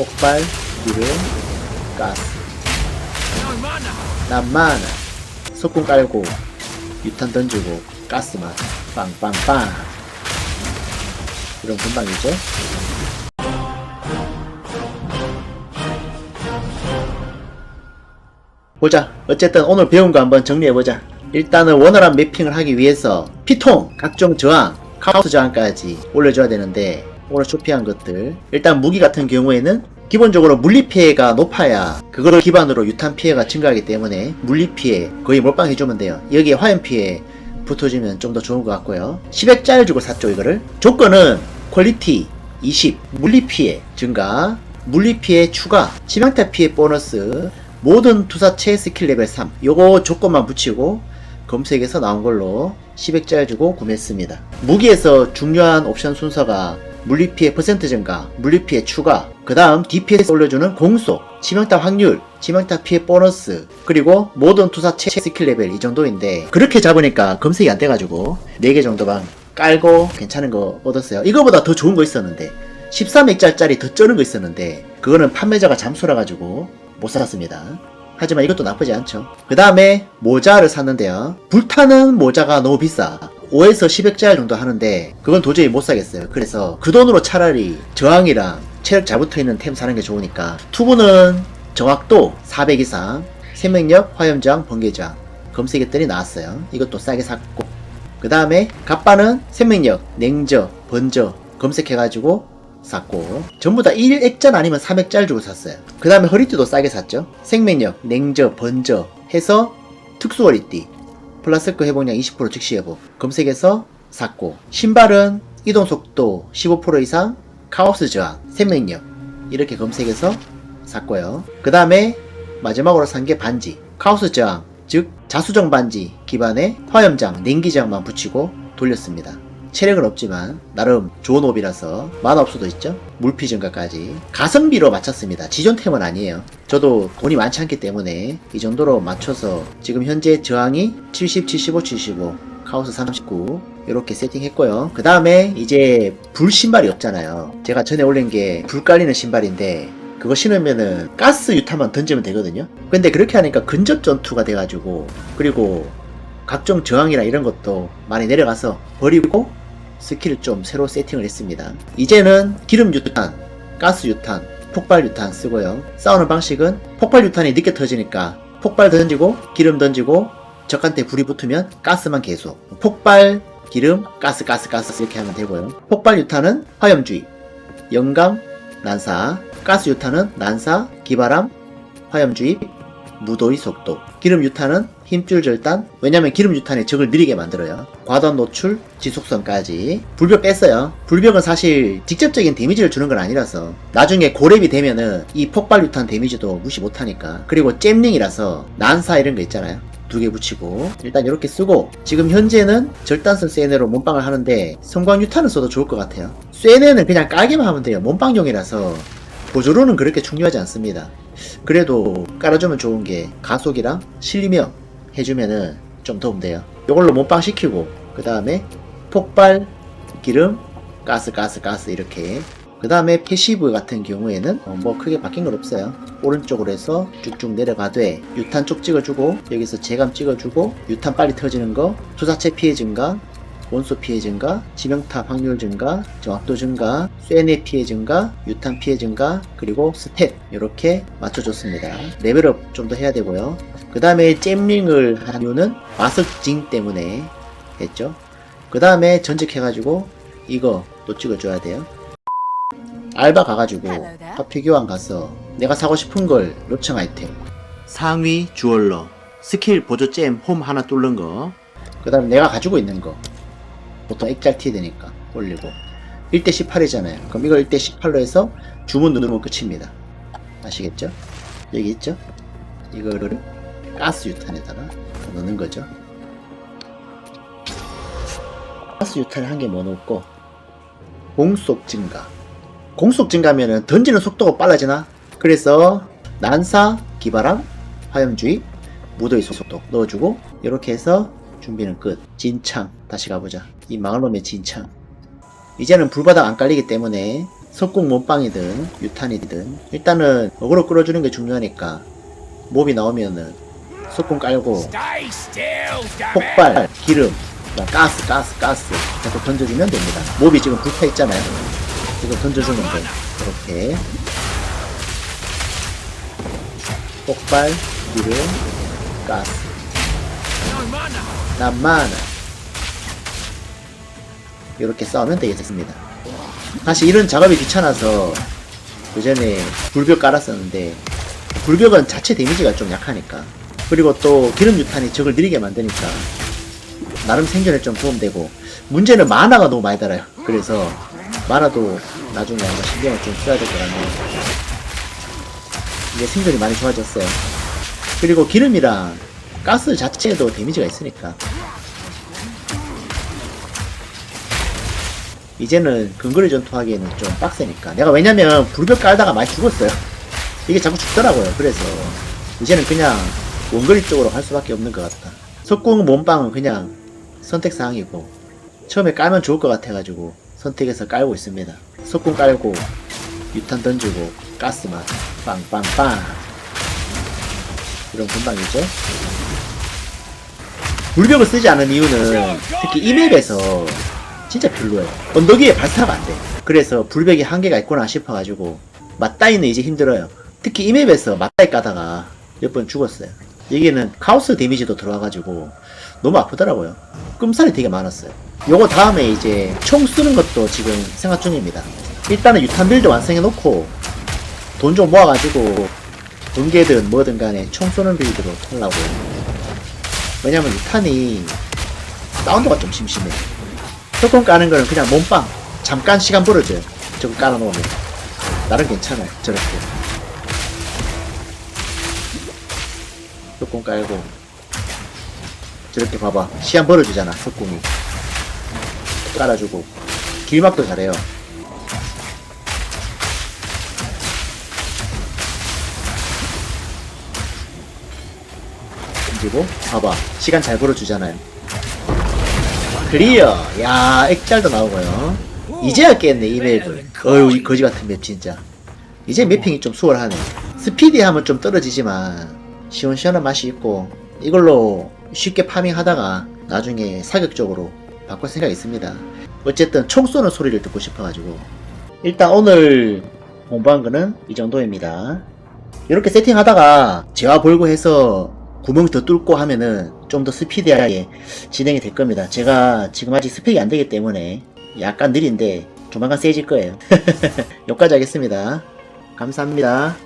폭발, 기름, 가스. 난 많아. 석궁 깔고 유탄 던지고 가스만 빵빵빵. 이런 금방이죠. 보자. 어쨌든 오늘 배운 거 한번 정리해보자. 일단은 원활한 매핑을 하기 위해서 피통, 각종 저항, 카오스 저항까지 올려줘야 되는데, 오늘 쇼피한 것들, 일단 무기 같은 경우에는 기본적으로 물리 피해가 높아야 그거를 기반으로 유탄 피해가 증가하기 때문에 물리 피해 거의 몰빵해주면 돼요. 여기에 화염 피해 붙어주면 좀 더 좋은 것 같고요. 10액짜리 주고 샀죠. 이거를. 조건은 퀄리티 20, 물리 피해 증가, 물리 피해 추가, 치명타 피해 보너스, 모든 투사체 스킬 레벨 3. 요거 조건만 붙이고 검색에서 나온 걸로 10액짜리 주고 구매했습니다. 무기에서 중요한 옵션 순서가 물리피해 퍼센트 증가, 물리피해 추가, 그 다음 DPS 올려주는 공속, 치명타 확률, 치명타 피해 보너스, 그리고 모든 투사체 스킬 레벨 이 정도인데, 그렇게 잡으니까 검색이 안 돼가지고 4개 정도만 깔고 괜찮은 거 얻었어요. 이거보다 더 좋은 거 있었는데 13액짜리 더 쩌는 거 있었는데 그거는 판매자가 잠수라 가지고 못 살았습니다. 하지만 이것도 나쁘지 않죠. 그 다음에 모자를 샀는데요. 불타는 모자가 너무 비싸. 5에서 10액짜리 정도 하는데 그건 도저히 못 사겠어요. 그래서 그 돈으로 차라리 저항이랑 체력 잘 붙어있는 템 사는 게 좋으니까, 투구는 정확도 400 이상, 생명력, 화염저항, 번개저항 검색했더니 나왔어요. 이것도 싸게 샀고, 그 다음에 갑바는 생명력, 냉저, 번저 검색해가지고 샀고, 전부 다 1액짜리 아니면 3액짜리 주고 샀어요. 그 다음에 허리띠도 싸게 샀죠. 생명력, 냉저, 번저 해서 특수 허리띠, 플라스크 회복량 20% 즉시 회복 검색해서 샀고, 신발은 이동속도 15% 이상, 카오스 저항, 생명력 이렇게 검색해서 샀고요. 그 다음에 마지막으로 산 게 반지, 카오스 저항, 즉 자수정 반지 기반에 화염장, 냉기장만 붙이고 돌렸습니다. 체력은 없지만 나름 좋은 옵이라서 만화 없어도 있죠. 물피 증가까지 가성비로 맞췄습니다. 지존템은 아니에요. 저도 돈이 많지 않기 때문에 이 정도로 맞춰서 지금 현재 저항이 70, 75, 75, 카오스 39 이렇게 세팅했고요. 그 다음에 이제 불 신발이 없잖아요. 제가 전에 올린 게 불 깔리는 신발인데 그거 신으면은 가스 유탄만 던지면 되거든요. 근데 그렇게 하니까 근접 전투가 돼가지고, 그리고 각종 저항이나 이런 것도 많이 내려가서 버리고 스킬을 좀 새로 세팅을 했습니다. 이제는 기름 유탄, 가스 유탄, 폭발 유탄 쓰고요. 싸우는 방식은 폭발 유탄이 늦게 터지니까 폭발 던지고 기름 던지고 적한테 불이 붙으면 가스만 계속, 폭발, 기름, 가스 이렇게 하면 되고요. 폭발 유탄은 화염주의, 영감, 난사, 가스 유탄은 난사, 기바람, 화염주의, 무도의 속도, 기름 유탄은 힘줄 절단, 왜냐면 기름 유탄이 적을 느리게 만들어요. 과도한 노출, 지속성까지. 불벽 뺐어요. 불벽은 사실 직접적인 데미지를 주는 건 아니라서 나중에 고렙이 되면은 이 폭발 유탄 데미지도 무시 못하니까. 그리고 잼링이라서 난사 이런 거 있잖아요. 2개 붙이고 일단 이렇게 쓰고, 지금 현재는 절단선 쇠뇌로 몸빵을 하는데 성광 유탄을 써도 좋을 것 같아요. 쇠뇌는 그냥 깔기만 하면 돼요. 몸빵용이라서 보조로는 그렇게 중요하지 않습니다. 그래도 깔아주면 좋은 게 가속이랑 실리명 해주면은 좀 도움 돼요. 이걸로 몸빵 시키고, 그 다음에 폭발, 기름, 가스 이렇게. 그 다음에 패시브 같은 경우에는 뭐 크게 바뀐 건 없어요. 오른쪽으로 해서 쭉쭉 내려가되 유탄 쪽 찍어주고, 여기서 재감 찍어주고, 유탄 빨리 터지는 거, 투사체 피해 증가, 원소 피해 증가, 치명타 확률 증가, 정확도 증가, 쇠뇌 피해 증가, 유탄 피해 증가, 그리고 스탯 이렇게 맞춰줬습니다. 레벨업 좀 더 해야 되고요. 그 다음에 잼링을 한 이유는 마석징 때문에 했죠. 그 다음에 전직해가지고 이거 또 찍어줘야 돼요. 알바 가가지고 파피교환 가서 내가 사고 싶은 걸 요청 아이템, 상위 주얼러, 스킬 보조 잼 홈 하나 뚫는 거, 그 다음에 내가 가지고 있는 거 보통 액짤티 되니까 올리고, 1대 18이잖아요. 그럼 이걸 1대 18로 해서 주문 누르면 끝입니다. 아시겠죠? 여기 있죠? 이거를 가스 유탄에다가 넣는 거죠. 가스 유탄에 한 개 뭐 넣고, 공속 증가. 공속 증가면은 던지는 속도가 빨라지나? 그래서 난사, 기바람, 화염주의, 무도의 속도 넣어주고, 이렇게 해서 준비는 끝. 진창 다시 가보자. 이 망할 놈의 진창. 이제는 불바닥 안 깔리기 때문에 석궁 몸빵이든 유탄이든 일단은 어그로 끌어주는 게 중요하니까 몹이 나오면은 석궁 깔고 폭발, 기름, 가스 자꾸 던져주면 됩니다. 몹이 지금 불타있잖아요. 이거 던져주면 돼. 이렇게 폭발, 기름, 가스. 남마나 이렇게 싸우면 되겠습니다. 사실 이런 작업이 귀찮아서 그전에 불벽 깔았었는데 불벽은 자체 데미지가 좀 약하니까, 그리고 또 기름 유탄이 적을 느리게 만드니까 나름 생존에 좀 도움되고, 문제는 마나가 너무 많이 달아요. 그래서 마나도 나중에 아마 신경을 좀 써야 될 것 같네요. 이제 생존이 많이 좋아졌어요. 그리고 기름이랑 가스 자체에도 데미지가 있으니까 이제는 근거리 전투하기에는 좀 빡세니까. 내가 왜냐면 불벽 깔다가 많이 죽었어요. 이게 자꾸 죽더라고요. 그래서 이제는 그냥 원거리 쪽으로 할 수밖에 없는 것 같다. 석궁 몸빵은 그냥 선택사항이고 처음에 깔면 좋을 것 같아가지고 선택해서 깔고 있습니다. 석궁 깔고 유탄 던지고 가스만 빵빵빵 이런 분방이죠. 불벽을 쓰지 않은 이유는 특히 이 맵에서 진짜 별로예요. 언덕 위에 발사가 안 돼. 그래서 불벽이 한계가 있구나 싶어가지고 맞다이는 이제 힘들어요. 특히 이 맵에서 맞다이 까다가 몇 번 죽었어요. 여기는 카오스 데미지도 들어와가지고 너무 아프더라고요. 끔살이 되게 많았어요. 요거 다음에 이제 총 쓰는 것도 지금 생각 중입니다. 일단은 유탄 빌드 완성해 놓고 돈 좀 모아가지고 번개든 뭐든 간에 총 쏘는 빌드로 하려고. 왜냐면 유탄이 사운드가 좀 심심해. 석궁 까는 거는 그냥 몸빵 잠깐 시간 벌어져요. 저거 깔아놓으면 나름 괜찮아요. 저렇게 석궁 깔고 저렇게 봐봐, 시간 벌어주잖아. 석궁이 깔아주고 길막도 잘해요. 그리고 봐봐, 시간 잘 벌어주잖아요. 클리어. 야, 액잘도 나오고요. 이제야 깼네 이 맵을. 어휴, 이 거지같은 맵 진짜. 이제 맵핑이 좀 수월하네. 스피디하면 좀 떨어지지만 시원시원한 맛이 있고, 이걸로 쉽게 파밍하다가 나중에 사격적으로 바꿀 생각이 있습니다. 어쨌든 총 쏘는 소리를 듣고 싶어가지고 일단 오늘 공부한 거는 이 정도입니다. 이렇게 세팅하다가 재화 벌고 해서 구멍 더 뚫고 하면은 좀 더 스피디하게 진행이 될 겁니다. 제가 지금 아직 스펙이 안 되기 때문에 약간 느린데 조만간 세질 거예요. 여기까지 하겠습니다. 감사합니다.